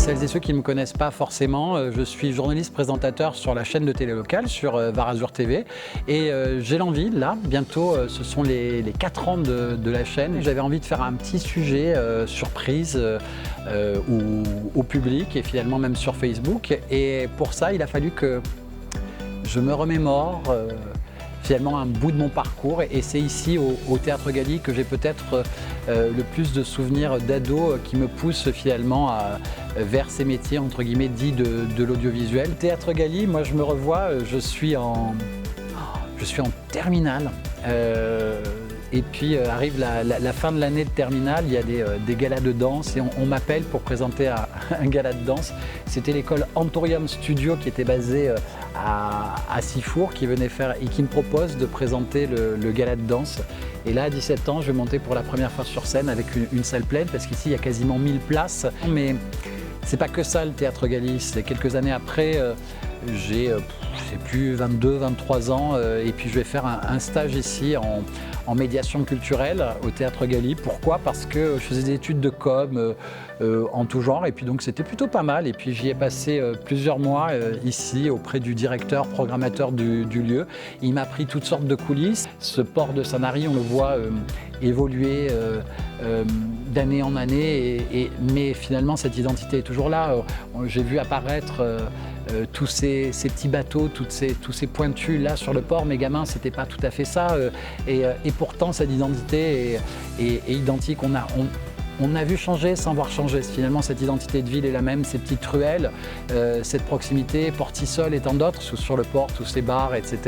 celles et ceux qui ne me connaissent pas forcément, je suis journaliste présentateur sur la chaîne de télé locale, sur Var Azur TV. Et j'ai l'envie, là, bientôt, ce sont les 4 ans de la chaîne. J'avais envie de faire un petit sujet surprise au public et finalement même sur Facebook. Et pour ça, il a fallu que je me remémore finalement un bout de mon parcours, et c'est ici au Théâtre Galy que j'ai peut-être le plus de souvenirs d'ado qui me poussent finalement vers ces métiers entre guillemets dits de l'audiovisuel. Théâtre Galy, moi je me revois, je suis en terminale. Et puis arrive la fin de l'année de terminale, il y a des galas de danse et on m'appelle pour présenter un gala de danse. C'était l'école Anthurium Studio qui était basée à Sifour, qui venait faire et qui me propose de présenter le gala de danse. Et là, à 17 ans, je vais monter pour la première fois sur scène avec une salle pleine, parce qu'ici, il y a quasiment 1000 places. Mais c'est pas que ça, le Théâtre Galy. C'est quelques années après, j'ai, je sais plus, 22, 23 ans, et puis je vais faire un stage ici en médiation culturelle au Théâtre Galy. Pourquoi? Parce que je faisais des études de com en tout genre, et puis donc c'était plutôt pas mal. Et puis j'y ai passé plusieurs mois ici auprès du directeur programmateur du lieu. Il m'a appris toutes sortes de coulisses. Ce port de Sanary, on le voit évoluer d'année en année, mais finalement cette identité est toujours là. J'ai vu apparaître tous ces petits bateaux, tous ces pointus là sur le port. Mes gamins, c'était pas tout à fait ça, et pourtant cette identité est identique. On a vu changer sans voir changer. Finalement, cette identité de ville est la même, ces petites ruelles, cette proximité, Portisol et tant d'autres, sur le port, tous ces bars, etc.,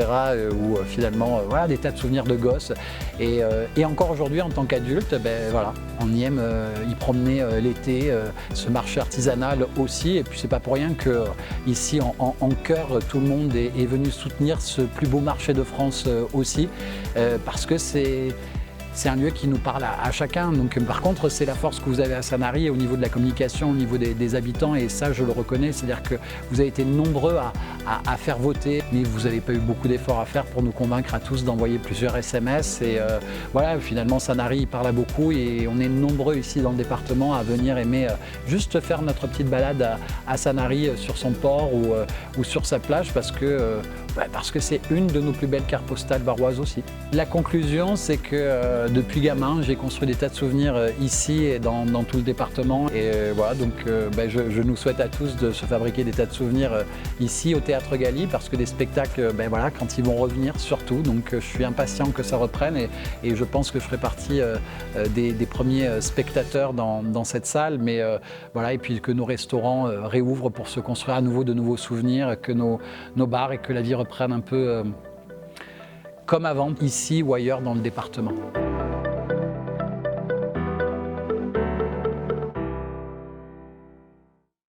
où finalement, voilà, des tas de souvenirs de gosses. Et encore aujourd'hui, en tant qu'adulte, ben, voilà, on y aime y promener l'été, ce marché artisanal aussi. Et puis, c'est pas pour rien que ici, en cœur, tout le monde est venu soutenir ce plus beau marché de France aussi, parce que c'est un lieu qui nous parle à chacun. Donc, par contre, c'est la force que vous avez à Sanary au niveau de la communication, au niveau des habitants, et ça, je le reconnais. C'est-à-dire que vous avez été nombreux à faire voter, mais vous n'avez pas eu beaucoup d'efforts à faire pour nous convaincre à tous d'envoyer plusieurs SMS. Et voilà, finalement, Sanary parle à beaucoup, et on est nombreux ici dans le département à venir aimer juste faire notre petite balade à Sanary sur son port ou sur sa plage, parce que c'est une de nos plus belles cartes postales varoises aussi. La conclusion, c'est que depuis gamin, j'ai construit des tas de souvenirs ici et dans tout le département. Et voilà, donc je nous souhaite à tous de se fabriquer des tas de souvenirs ici au Théâtre Galy, parce que des spectacles, voilà, quand ils vont revenir surtout. Donc je suis impatient que ça reprenne, et je pense que je ferai partie des premiers spectateurs dans cette salle. Mais voilà, et puis que nos restaurants réouvrent pour se construire à nouveau de nouveaux souvenirs, que nos bars et que la vie reprenne un peu comme avant, ici ou ailleurs dans le département.